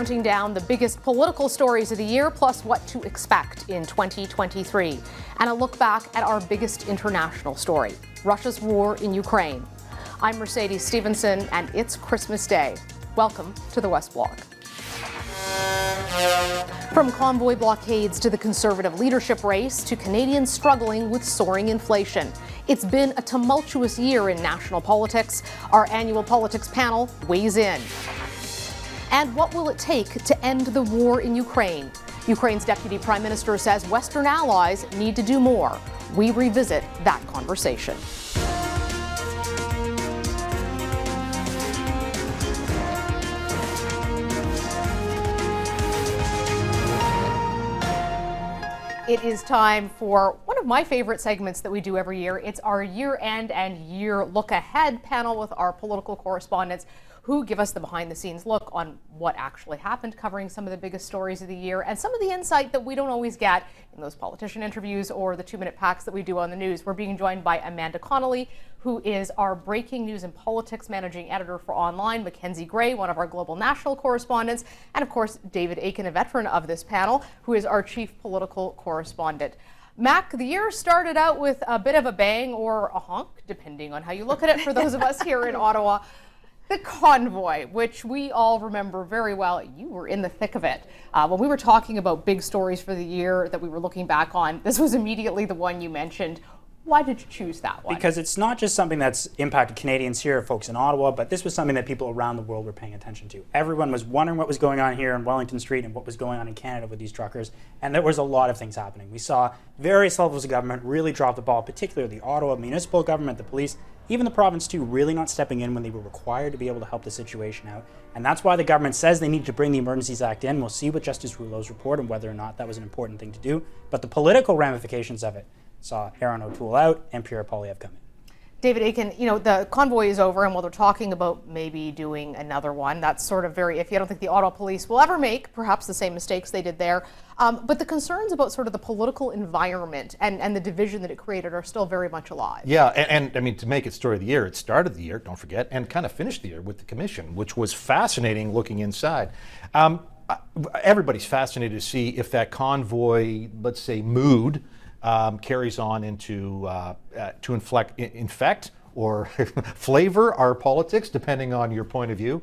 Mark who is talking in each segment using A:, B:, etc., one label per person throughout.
A: counting down the biggest political stories of the year, plus what to expect in 2023. And a look back at our biggest international story, Russia's war in Ukraine. I'm Mercedes Stephenson, and it's Christmas Day. Welcome to the West Block. From convoy blockades to the Conservative leadership race to Canadians struggling with soaring inflation. It's been a tumultuous year in national politics. Our annual politics panel weighs in. And what will it take to end the war in Ukraine? Ukraine's Deputy Prime Minister says Western allies need to do more. We revisit that conversation. It is time for one of my favorite segments that we do every year. It's our year-end and year look-ahead panel with our political correspondents who give us the behind-the-scenes look on what actually happened, covering some of the biggest stories of the year and some of the insight that we don't always get in those politician interviews or the two-minute packs that we do on the news. We're being joined by Amanda Connolly, who is our breaking news and politics managing editor for Online, Mackenzie Gray, one of our global national correspondents, and of course, David Akin, a veteran of this panel, who is our chief political correspondent. Mac, the year started out with a bit of a bang or a honk, depending on how you look at it for those of us here in Ottawa. The convoy, which we all remember very well. You were in the thick of it. When we were talking about big stories for the year that we were looking back on, this was immediately the one you mentioned. Why did you choose that one?
B: Because it's not just something that's impacted Canadians here, folks in Ottawa, but this was something that people around the world were paying attention to. Everyone was wondering what was going on here in Wellington Street and what was going on in Canada with these truckers, and there was a lot of things happening. We saw various levels of government really drop the ball, particularly the Ottawa municipal government, the police, even the province too, really not stepping in when they were required to be able to help the situation out. And that's why the government says they need to bring the Emergencies Act in. We'll see with Justice Rouleau's report and whether or not that was an important thing to do. But the political ramifications of it saw Aaron O'Toole out and Pierre Poilievre come in.
A: David Akin, you know, the convoy is over, and while they're talking about maybe doing another one, that's sort of very iffy. I don't think the Ottawa police will ever make perhaps the same mistakes they did there. But the concerns about sort of the political environment and the division that it created are still very much alive.
C: Yeah, and I mean, to make it story of the year, it started the year, don't forget, and kind of finished the year with the commission, which was fascinating looking inside. Everybody's fascinated to see if that convoy, let's say, mood carries on into to infect or flavor our politics, depending on your point of view.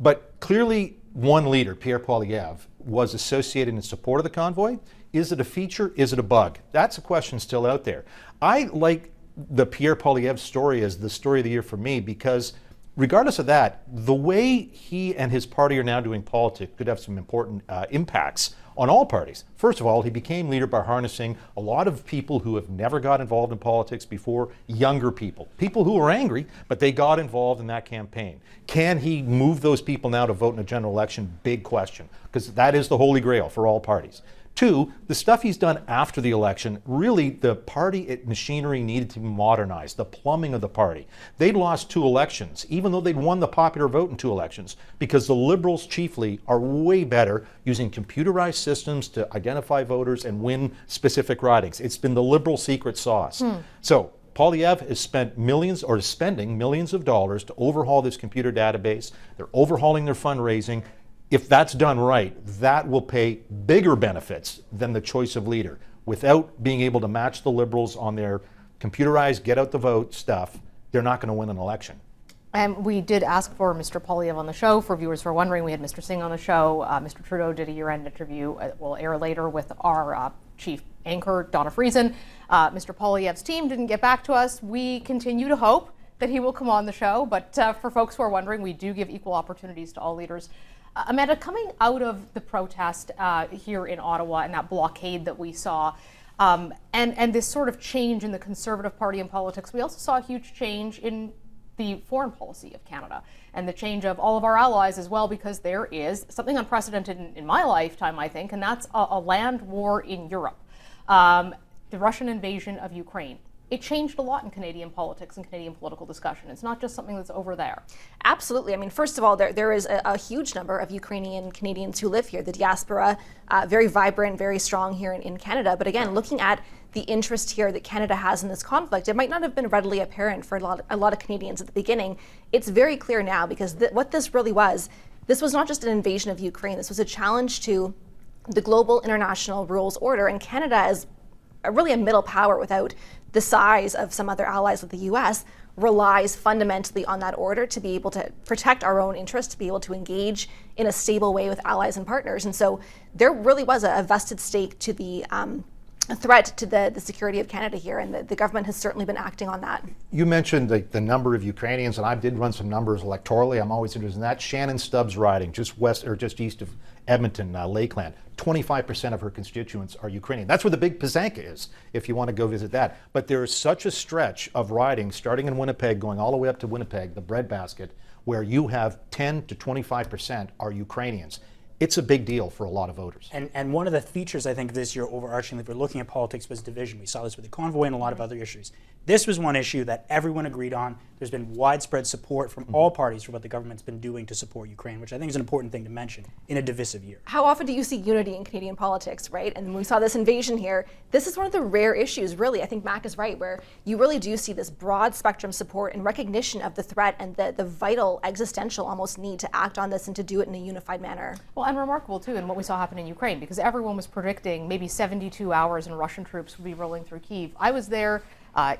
C: But clearly, one leader, Pierre Poilievre, was associated in support of the convoy. Is it a feature? Is it a bug? That's a question still out there. I like the Pierre Poilievre story as the story of the year for me because regardless of that, the way he and his party are now doing politics could have some important impacts on all parties. First of all, he became leader by harnessing a lot of people who have never got involved in politics before, younger people who were angry, but they got involved in that campaign. Can he move those people now to vote in a general election? Big question, because that is the holy grail for all parties. Two, the stuff he's done after the election, really the party machinery needed to be modernized, the plumbing of the party. They'd lost 2 elections, even though they'd won the popular vote in 2 elections, because the Liberals chiefly are way better using computerized systems to identify voters and win specific ridings. It's been the Liberal secret sauce. So Poilievre has spent millions, or is spending millions of dollars to overhaul this computer database. They're overhauling their fundraising. If that's done right, that will pay bigger benefits than the choice of leader. Without being able to match the Liberals on their computerized get out the vote stuff, they're not going to win an election.
A: And we did ask for Mr. Poilievre on the show. For viewers who are wondering, we had Mr. Singh on the show. Mr. Trudeau did a year-end interview. We'll air later with our chief anchor, Donna Friesen. Mr. Poilievre's team didn't get back to us. We continue to hope that he will come on the show. But for folks who are wondering, we do give equal opportunities to all leaders. Amanda, coming out of the protest here in Ottawa and that blockade that we saw, and this sort of change in the Conservative Party in politics, we also saw a huge change in the foreign policy of Canada and the change of all of our allies as well, because there is something unprecedented in my lifetime, I think, and that's a land war in Europe, the Russian invasion of Ukraine. It changed a lot in Canadian politics and Canadian political discussion. It's not just something that's over there.
D: Absolutely. I mean, first of all, there is a huge number of Ukrainian Canadians who live here. The diaspora, very vibrant, very strong here in Canada. But again, looking at the interest here that Canada has in this conflict, it might not have been readily apparent for a lot of Canadians at the beginning. It's very clear now, because what this really was, this was not just an invasion of Ukraine, this was a challenge to the global international rules order, and Canada is really a middle power without the size of some other allies with the US, relies fundamentally on that order to be able to protect our own interests, to be able to engage in a stable way with allies and partners. And so there really was a vested stake to the a threat to the security of Canada here, and the government has certainly been acting on that. You mentioned the number of Ukrainians, and I did run some numbers electorally. I'm always interested in that. Shannon Stubbs riding, just west or just east of Edmonton, Lakeland. 25% of her constituents are Ukrainian. That's where the big Pizanka is, if you want to go visit that. But there is such a stretch of riding, starting in Winnipeg, going all the way up to Winnipeg, the breadbasket, where you have 10 to 25% are Ukrainians. It's a big deal for a lot of voters.
B: And one of the features, I think, this year overarchingly, if we're looking at politics, was division. We saw this with the convoy and a lot of other issues. This was one issue that everyone agreed on. There's been widespread support from all parties for what the government's been doing to support Ukraine, which I think is an important thing to mention in a divisive year. How often do you see unity in Canadian politics, right? And when we saw this invasion here, this is one of the rare issues, really. I think Mac is right, where you really do see this broad spectrum support and recognition of the threat and the vital existential almost need to act on this and to do it in a unified manner. Well, and remarkable too in what we saw happen in Ukraine, because everyone was predicting maybe 72 hours and Russian troops would be rolling through Kyiv. I was there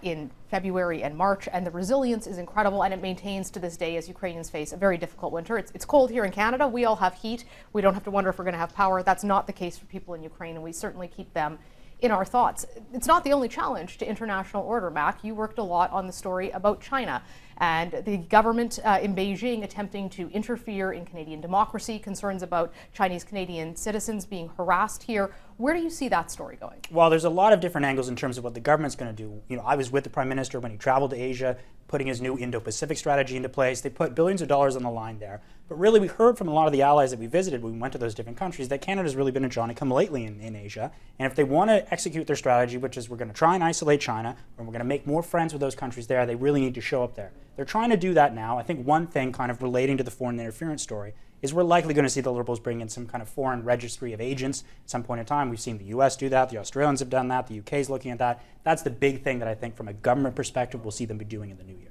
B: in February and March, and the resilience is incredible, and it maintains to this day as Ukrainians face a very difficult winter. It's cold here in Canada. We all have heat. We don't have to wonder if we're going to have power. That's not the case for people in Ukraine, and we certainly keep them in our thoughts. It's not the only challenge to international order, Mac. You worked a lot on the story about China and the government in Beijing attempting to interfere in Canadian democracy, concerns about Chinese Canadian citizens being harassed here. Where do you see that story going? Well, there's a lot of different angles in terms of what the government's going to do. You know, I was with the Prime Minister when he traveled to Asia, putting his new Indo-Pacific strategy into place. They put billions of dollars on the line there. But really, we heard from a lot of the allies that we visited when we went to those different countries that Canada's really been a Johnny-come-lately in Asia. And if they want to execute their strategy, which is we're going to try and isolate China, and we're going to make more friends with those countries there, they really need to show up there. They're trying to do that now. I think one thing kind of relating to the foreign interference story is we're likely going to see the Liberals bring in some kind of foreign registry of agents at some point in time. We've seen the US do that, the Australians have done that, the UK is looking at that. That's the big thing that I think from a government perspective we'll see them be doing in the new year.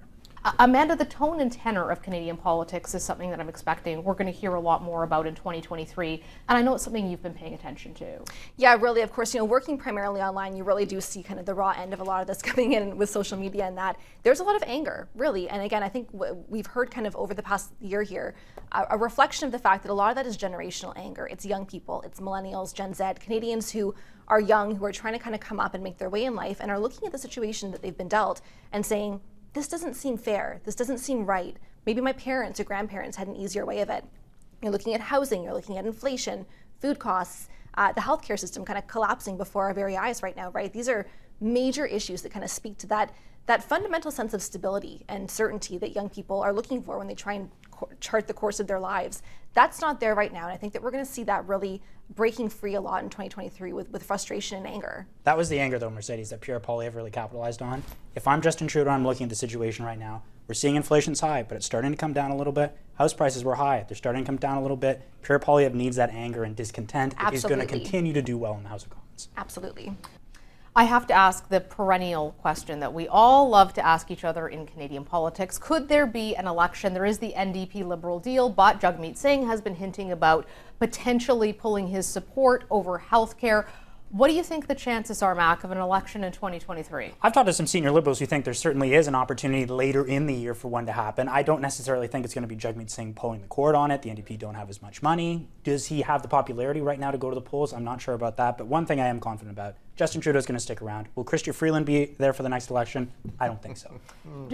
B: Amanda, the tone and tenor of Canadian politics is something that I'm expecting we're going to hear a lot more about in 2023, and I know it's something you've been paying attention to. Yeah, really, of course, you know, working primarily online, you really do see kind of the raw end of a lot of this coming in with social media, and that there's a lot of anger, really. And again, I think we've heard kind of over the past year here, a reflection of the fact that a lot of that is generational anger. It's young people, it's millennials, Gen Z, Canadians who are young, who are trying to kind of come up and make their way in life and are looking at the situation that they've been dealt and saying, this doesn't seem fair, this doesn't seem right. Maybe my parents or grandparents had an easier way of it. You're looking at housing, you're looking at inflation, food costs, the healthcare system kind of collapsing before our very eyes right now, right? These are major issues that kind of speak to that fundamental sense of stability and certainty that young people are looking for when they try and chart the course of their lives. That's not there right now, and I think that we're going to see that really breaking free a lot in 2023 with frustration and anger. That was the anger, though, Mercedes, that Pierre Poilievre really capitalized on. If I'm Justin Trudeau, I'm looking at the situation right now. We're seeing inflation's high, but it's starting to come down a little bit. House prices were high. They're starting to come down a little bit. Pierre Poilievre needs that anger and discontent if he's going to continue to do well in the House of Commons. Absolutely. I have to ask the perennial question that we all love to ask each other in Canadian politics. Could there be an election? There is the NDP Liberal deal, but Jagmeet Singh has been hinting about potentially pulling his support over healthcare. What do you think the chances are, Mac, of an election in 2023? I've talked to some senior Liberals who think there certainly is an opportunity later in the year for one to happen. I don't necessarily think it's going to be Jagmeet Singh pulling the cord on it. The NDP don't have as much money. Does he have the popularity right now to go to the polls? I'm not sure about that. But one thing I am confident about, Justin Trudeau's going to stick around. Will Chrystia Freeland be there for the next election? I don't think so. Ooh,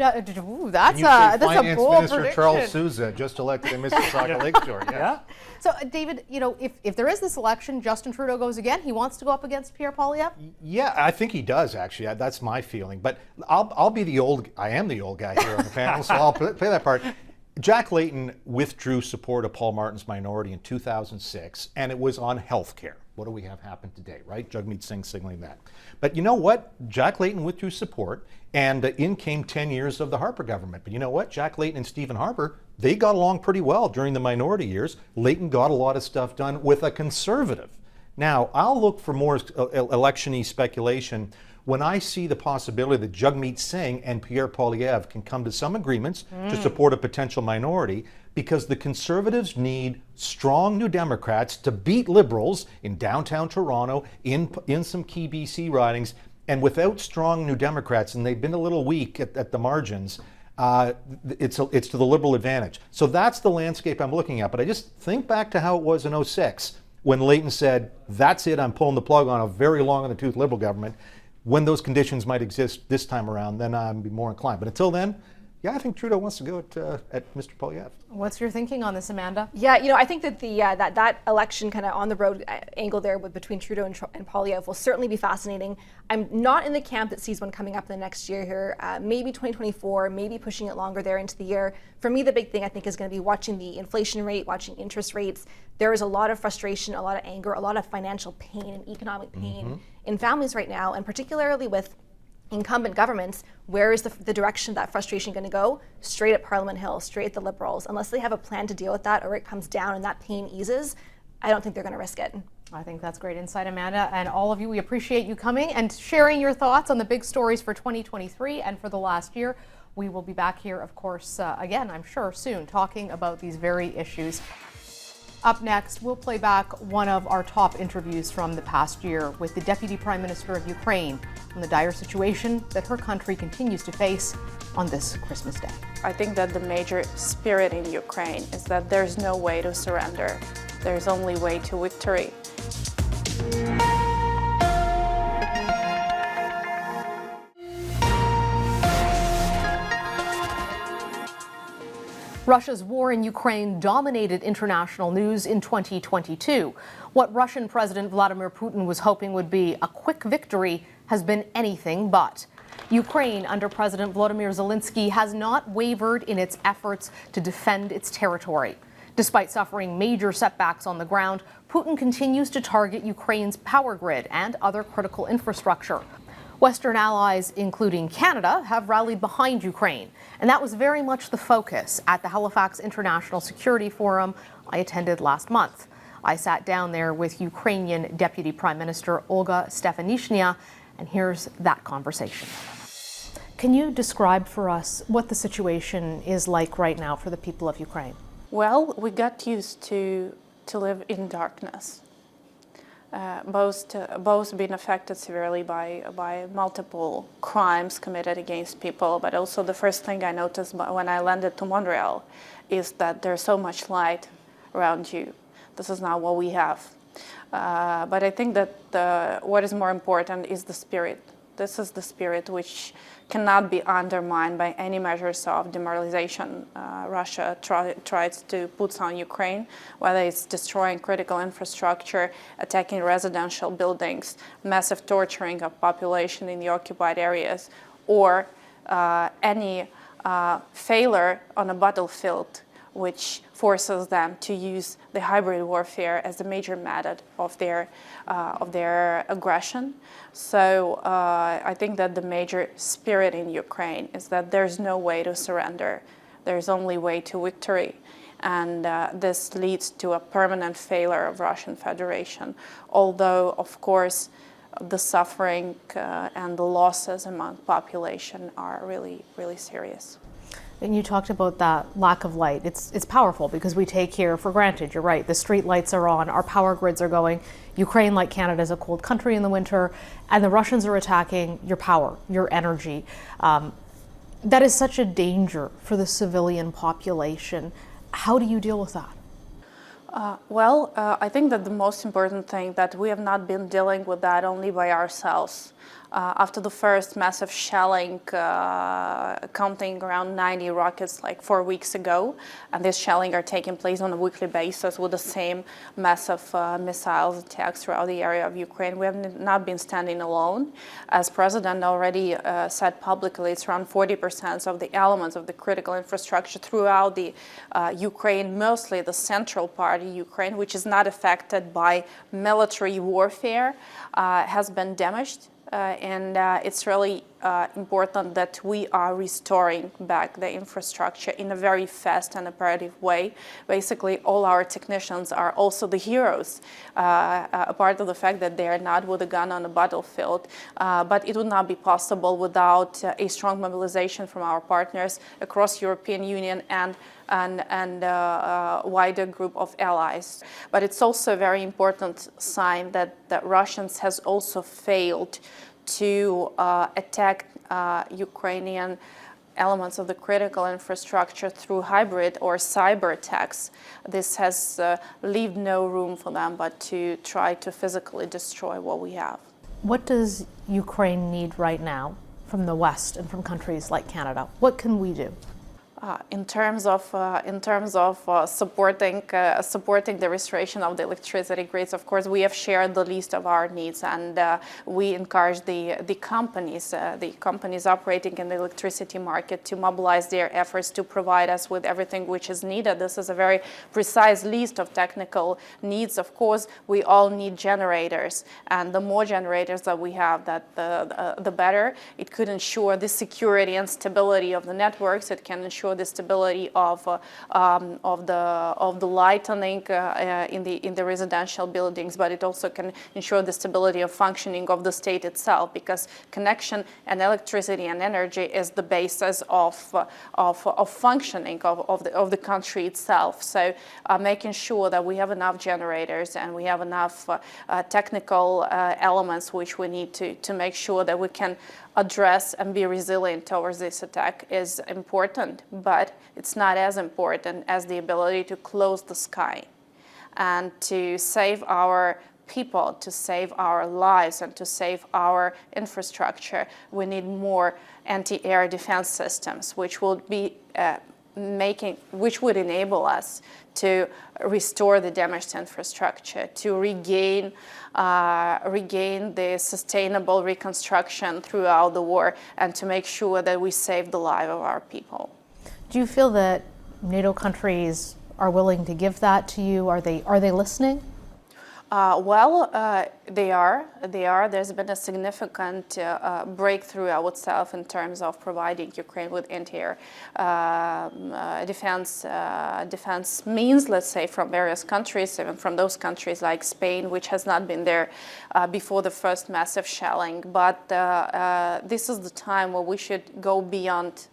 B: that's a bold prediction. Minister Charles Sousa just elected in Mississauga Lakeshore. Yeah. So, David, you know, if there is this election, Justin Trudeau goes again. He wants to go up against Pierre Poilievre. Yeah, I think he does actually. That's my feeling. But I'll be the old. I am the old guy here on the panel, so I'll play that part. Jack Layton withdrew support of Paul Martin's minority in 2006, and it was on health care. What do we have happen today, right? Jagmeet Singh signaling that. But you know what? Jack Layton withdrew support, and in came 10 years of the Harper government. But you know what? Jack Layton and Stephen Harper, they got along pretty well during the minority years. Layton got a lot of stuff done with a conservative. Now, I'll look for more election-y speculation
C: when I see the possibility that Jagmeet Singh and Pierre Poilievre can come to some agreements to support a potential minority, because the Conservatives need strong New Democrats to beat Liberals in downtown Toronto, in some key BC ridings, and without strong New Democrats, and they've been a little weak at the margins, it's to the Liberal advantage. So that's the landscape I'm looking at. But I just think back to how it was in 06 when Layton said, that's it, I'm pulling the plug on a very long in the tooth Liberal government. When those conditions might exist this time around, then I'd be more inclined. But until then, yeah, I think Trudeau wants to go at Mr. Poilievre.
A: What's your thinking on this, Amanda?
D: Yeah, I think that that election kind of on the road angle there between Trudeau and Poilievre will certainly be fascinating. I'm not in the camp that sees one coming up in the next year here, maybe 2024, maybe pushing it longer there into the year. For me, the big thing I think is going to be watching the inflation rate, watching interest rates. There is a lot of frustration, a lot of anger, a lot of financial pain and economic pain in families right now, and particularly with incumbent governments. Where is the direction of that frustration going to go? Straight at Parliament Hill, straight at the Liberals. Unless they have a plan to deal with that, or it comes down and that pain eases, I don't think they're going to risk it.
A: I think that's great insight, Amanda. And all of you, we appreciate you coming and sharing your thoughts on the big stories for 2023 and for the last year. We will be back here, of course, again, I'm sure, soon, talking about these very issues. Up next, we'll play back one of our top interviews from the past year with the Deputy Prime Minister of Ukraine on the dire situation that her country continues to face on this Christmas Day.
E: I think that the major spirit in Ukraine is that there's no way to surrender. There's only way to victory.
A: Russia's war in Ukraine dominated international news in 2022. What Russian President Vladimir Putin was hoping would be a quick victory has been anything but. Ukraine, under President Volodymyr Zelensky, has not wavered in its efforts to defend its territory. Despite suffering major setbacks on the ground, Putin continues to target Ukraine's power grid and other critical infrastructure. Western allies, including Canada, have rallied behind Ukraine, and that was very much the focus at the Halifax International Security Forum I attended last month. I sat down there with Ukrainian Deputy Prime Minister Olga Stefanishyna, and here's that conversation. Can you describe for us what the situation is like right now for the people of Ukraine?
E: Well, we got used to live in darkness. Both being affected severely by multiple crimes committed against people, but also the first thing I noticed when I landed to Montreal is that there's so much light around you. This is not what we have. But I think that what is more important is the spirit. This is the spirit which cannot be undermined by any measures of demoralization Russia tries to put on Ukraine, whether it's destroying critical infrastructure, attacking residential buildings, massive torturing of population in the occupied areas, or any failure on a battlefield which forces them to use the hybrid warfare as the major method of their aggression. So I think that the major spirit in Ukraine is that there's no way to surrender. There's only way to victory. And this leads to a permanent failure of Russian Federation. Although, of course, the suffering and the losses among population are really, really serious.
A: And you talked about that lack of light. It's powerful because we take here for granted. You're right. The street lights are on. Our power grids are going. Ukraine, like Canada, is a cold country in the winter, and the Russians are attacking your power, your energy. That is such a danger for the civilian population. How do you deal with that?
E: I think that the most important thing that we have not been dealing with that only by ourselves. After the first massive shelling, counting around 90 rockets like 4 weeks ago, and this shelling are taking place on a weekly basis with the same massive missiles attacks throughout the area of Ukraine, we have not been standing alone. As President already said publicly, it's around 40% of the elements of the critical infrastructure throughout the Ukraine, mostly the central part of Ukraine, which is not affected by military warfare, has been damaged. And it's really important that we are restoring back the infrastructure in a very fast and operative way. Basically, all our technicians are also the heroes, apart of the fact that they are not with a gun on the battlefield. But it would not be possible without a strong mobilization from our partners across European Union and wider group of allies. But it's also a very important sign that the Russians has also failed to attack Ukrainian elements of the critical infrastructure through hybrid or cyber attacks. This has left no room for them but to try to physically destroy what we have.
A: What does Ukraine need right now from the West and from countries like Canada? What can we do?
E: In terms of supporting the restoration of the electricity grids, of course, we have shared the list of our needs, and we encourage the companies operating in the electricity market to mobilize their efforts to provide us with everything which is needed. This is a very precise list of technical needs. Of course, we all need generators, and the more generators that we have, the better. It could ensure the security and stability of the networks. It can ensure the stability of the lighting in the residential buildings, but it also can ensure the stability of functioning of the state itself, because connection and electricity and energy is the basis of functioning of the country itself. So making sure that we have enough generators and we have enough technical elements which we need to make sure that we can address and be resilient towards this attack is important, but it's not as important as the ability to close the sky and to save our people, to save our lives, and to save our infrastructure. We need more anti-air defense systems, which will be which would enable us to restore the damaged infrastructure, to regain the sustainable reconstruction throughout the war, and to make sure that we save the life of our people.
A: Do you feel that NATO countries are willing to give that to you? Are they listening?
E: They are. There's been a significant breakthrough, I would say, in terms of providing Ukraine with anti-air defense means, let's say, from various countries, even from those countries like Spain, which has not been there before the first massive shelling. But this is the time where we should go beyond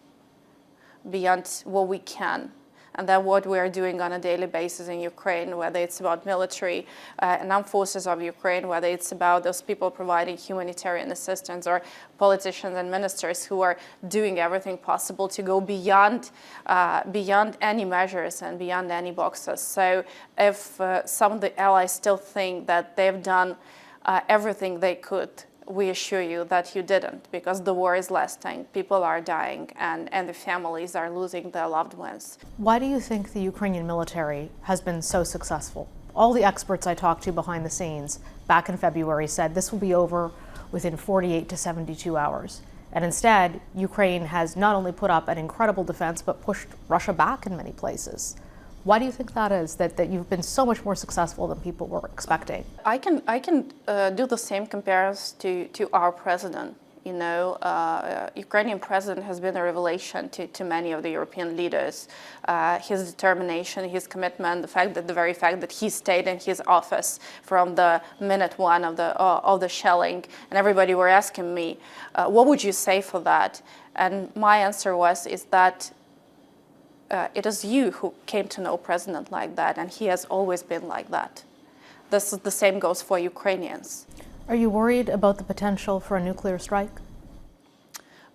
E: what we can. And that's what we are doing on a daily basis in Ukraine, whether it's about military and armed forces of Ukraine, whether it's about those people providing humanitarian assistance, or politicians and ministers who are doing everything possible to go beyond any measures and beyond any boxes. So if some of the allies still think that they've done everything they could, we assure you that you didn't, because the war is lasting, people are dying, and the families are losing their loved ones.
A: Why do you think the Ukrainian military has been so successful? All the experts I talked to behind the scenes back in February said this will be over within 48 to 72 hours. And instead, Ukraine has not only put up an incredible defense, but pushed Russia back in many places. Why do you think that is, that you've been so much more successful than people were expecting?
E: I can do the same comparison to our president. You know, Ukrainian president has been a revelation to many of the European leaders. His determination, his commitment, the very fact that he stayed in his office from the minute one of the shelling, and everybody were asking me, what would you say for that? And my answer is that it is you who came to know a president like that, and he has always been like that. The same goes for Ukrainians.
A: Are you worried about the potential for a nuclear strike?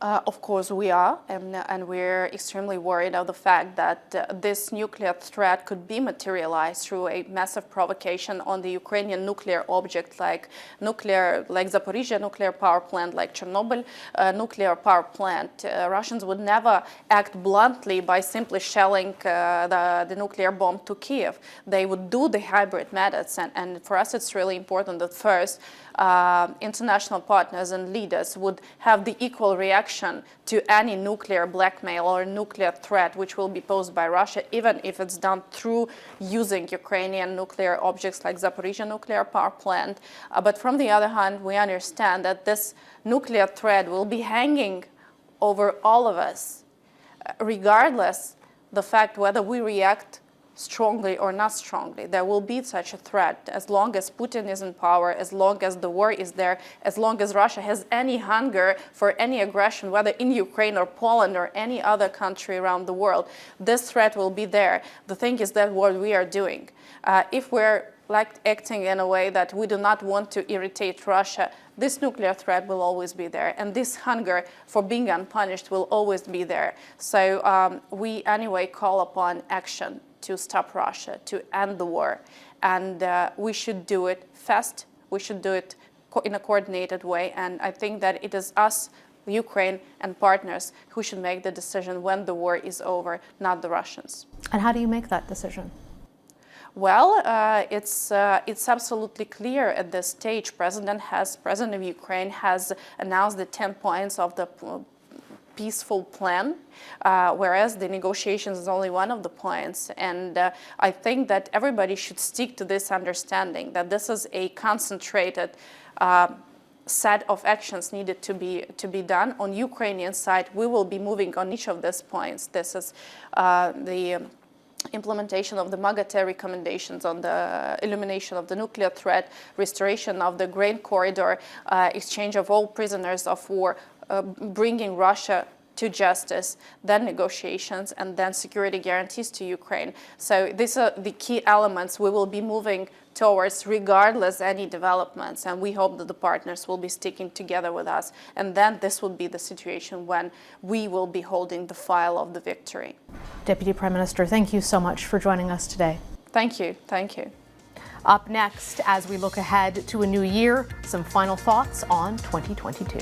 E: Of course we are, and we're extremely worried of the fact that this nuclear threat could be materialized through a massive provocation on the Ukrainian nuclear object, like Zaporizhzhia nuclear power plant, like Chernobyl nuclear power plant. Russians would never act bluntly by simply shelling the nuclear bomb to Kiev. They would do the hybrid methods, and for us it's really important that first international partners and leaders would have the equal reaction to any nuclear blackmail or nuclear threat which will be posed by Russia, even if it's done through using Ukrainian nuclear objects like Zaporizhzhia nuclear power plant. But from the other hand, we understand that this nuclear threat will be hanging over all of us, regardless the fact whether we react strongly or not strongly. There will be such a threat as long as Putin is in power, as long as the war is there, as long as Russia has any hunger for any aggression, whether in Ukraine or Poland or any other country around the world. This threat will be there. The thing is that what we are doing, if we're acting in a way that we do not want to irritate Russia, this nuclear threat will always be there, and this hunger for being unpunished will always be there. So we anyway call upon action to stop Russia, to end the war, and we should do it fast. We should do it in a coordinated way, and I think that it is us, Ukraine and partners, who should make the decision when the war is over, not the Russians.
A: And how do you make that decision?
E: Well, it's absolutely clear at this stage. President of Ukraine has announced the 10 points of the peaceful plan, whereas the negotiations is only one of the points. And I think that everybody should stick to this understanding that this is a concentrated set of actions needed to be done. On Ukrainian side, we will be moving on each of these points. This is the implementation of the MAGATE recommendations on the elimination of the nuclear threat, restoration of the grain corridor, exchange of all prisoners of war, bringing Russia to justice, then negotiations, and then security guarantees to Ukraine. So these are the key elements we will be moving towards regardless any developments, and we hope that the partners will be sticking together with us, and then this will be the situation when we will be holding the file of the victory.
A: Deputy Prime Minister, thank you so much for joining us today.
E: Thank you. Thank you.
A: Up next, as we look ahead to a new year, some final thoughts on 2022.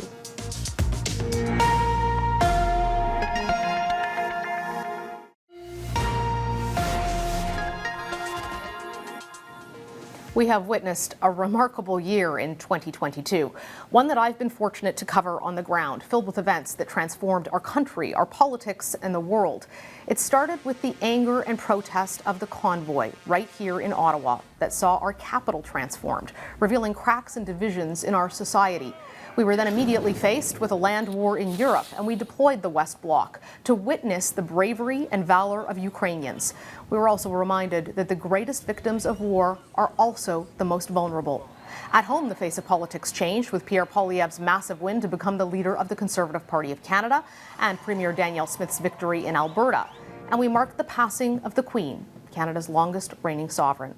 A: We have witnessed a remarkable year in 2022, one that I've been fortunate to cover on the ground, filled with events that transformed our country, our politics, and the world. It started with the anger and protest of the convoy right here in Ottawa that saw our capital transformed, revealing cracks and divisions in our society. We were then immediately faced with a land war in Europe, and we deployed the West Bloc to witness the bravery and valor of Ukrainians. We were also reminded that the greatest victims of war are also the most vulnerable. At home, the face of politics changed with Pierre Poilievre's massive win to become the leader of the Conservative Party of Canada and Premier Danielle Smith's victory in Alberta. And we marked the passing of the Queen, Canada's longest reigning sovereign.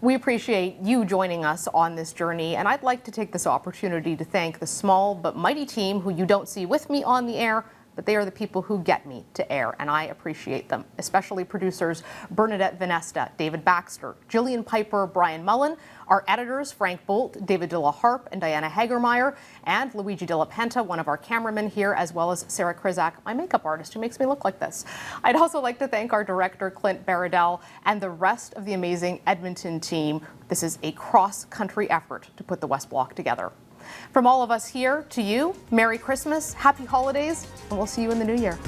A: We appreciate you joining us on this journey, and I'd like to take this opportunity to thank the small but mighty team who you don't see with me on the air, but they are the people who get me to air, and I appreciate them, especially producers Bernadette Vanesta, David Baxter, Jillian Piper, Brian Mullen, our editors Frank Bolt, David de la Harpe, and Diana Hagermeyer, and Luigi de la Penta, one of our cameramen here, as well as Sarah Krizak, my makeup artist who makes me look like this. I'd also like to thank our director Clint Baradell and the rest of the amazing Edmonton team. This is a cross-country effort to put the West Bloc together. From all of us here to you, Merry Christmas, Happy Holidays, and we'll see you in the new year.